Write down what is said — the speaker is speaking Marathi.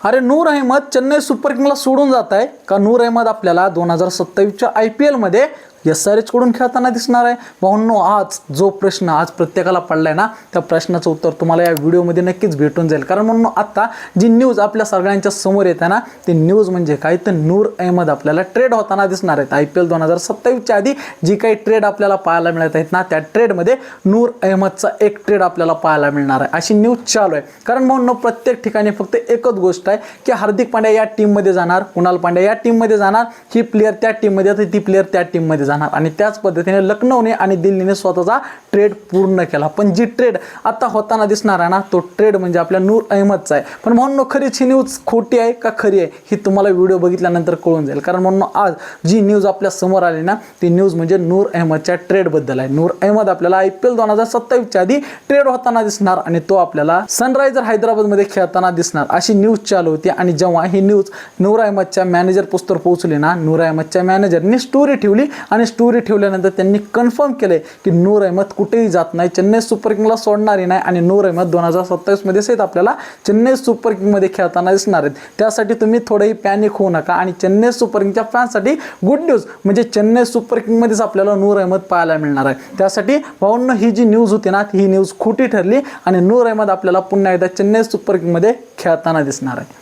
अरे नूर अहमद चेन्नई सुपर किंग्सला सोडून जात आहे का? नूर अहमद आपल्याला 2027च्या IPL मध्ये SRH कडून खेळताना दिसणार आहे? भाऊंनो, आज जो प्रश्न आज प्रत्येकाला पडलाय ना, त्या प्रश्नाचं उत्तर तुम्हाला या व्हिडिओमध्ये नक्कीच भेटून जाईल. कारण म्हणून आता जी न्यूज आपल्या सगळ्यांच्या समोर येते ना, ती न्यूज म्हणजे काय तर नूर अहमद आपल्याला ट्रेड होताना दिसणार आहेत. IPL 2027च्या आधी जी काही ट्रेड आपल्याला पाहायला मिळत आहेत ना, त्या ट्रेडमध्ये नूर अहमदचा एक ट्रेड आपल्याला पाहायला मिळणार आहे अशी न्यूज चालू आहे. कारण म्हणून प्रत्येक ठिकाणी फक्त एकच गोष्ट आहे की हार्दिक पांड्या या टीममध्ये जाणार, कुणाल पांड्या या टीममध्ये जाणार, ही प्लेयर त्या टीममध्ये जाते, ती प्लेयर त्या टीममध्ये जाणार. आणि त्याच पद्धतीने लखनौने आणि दिल्लीने स्वतःचा ट्रेड पूर्ण केला. पण जी ट्रेड आता होताना दिसणार आहे ना, तो ट्रेड म्हणजे आपल्या नूर अहमदचा आहे. पण म्हणून खरीच ही न्यूज खोटी आहे का खरी आहे ही तुम्हाला व्हिडिओ बघितल्यानंतर कळून जाईल. कारण म्हणून आज जी न्यूज आपल्या समोर आली ना, ती न्यूज म्हणजे नूर अहमदच्या ट्रेडबद्दल आहे. नूर अहमद आपल्याला IPL 2027च्या आधी ट्रेड होताना दिसणार आणि तो आपल्याला सनरायझर हैदराबादमध्ये खेळताना दिसणार अशी न्यूज चालू होती. आणि जेव्हा ही न्यूज नूर अहमदच्या मॅनेजर पोस्टवर पोहोचली ना, नूर अहमदच्या मॅनेजरनी स्टोरी ठेवली आणि स्टोरी ठेवल्यानंतर त्यांनी कन्फर्म केले की नूर अहमद कुठेही जात नाही, चेन्नई सुपर किंग्सला सोडणारी नाही आणि नूर अहमद 2027 मध्ये सहित आपल्याला चेन्नई सुपर किंग्समध्ये खेळताना दिसणार आहेत. त्यासाठी तुम्ही थोडंही पॅनिक होऊ नका. आणि चेन्नई सुपर किंग्सच्या फॅन्ससाठी गुड न्यूज म्हणजे चेन्नई सुपर किंग्समध्येच आपल्याला नूर अहमद पाहायला मिळणार आहे. त्यासाठी भाऊंनो, ही जी न्यूज होती ना, ही न्यूज खोटी ठरली आणि नूर अहमद आपल्याला पुन्हा एकदा चेन्नई सुपर किंग्समध्ये खेळताना दिसणार आहे.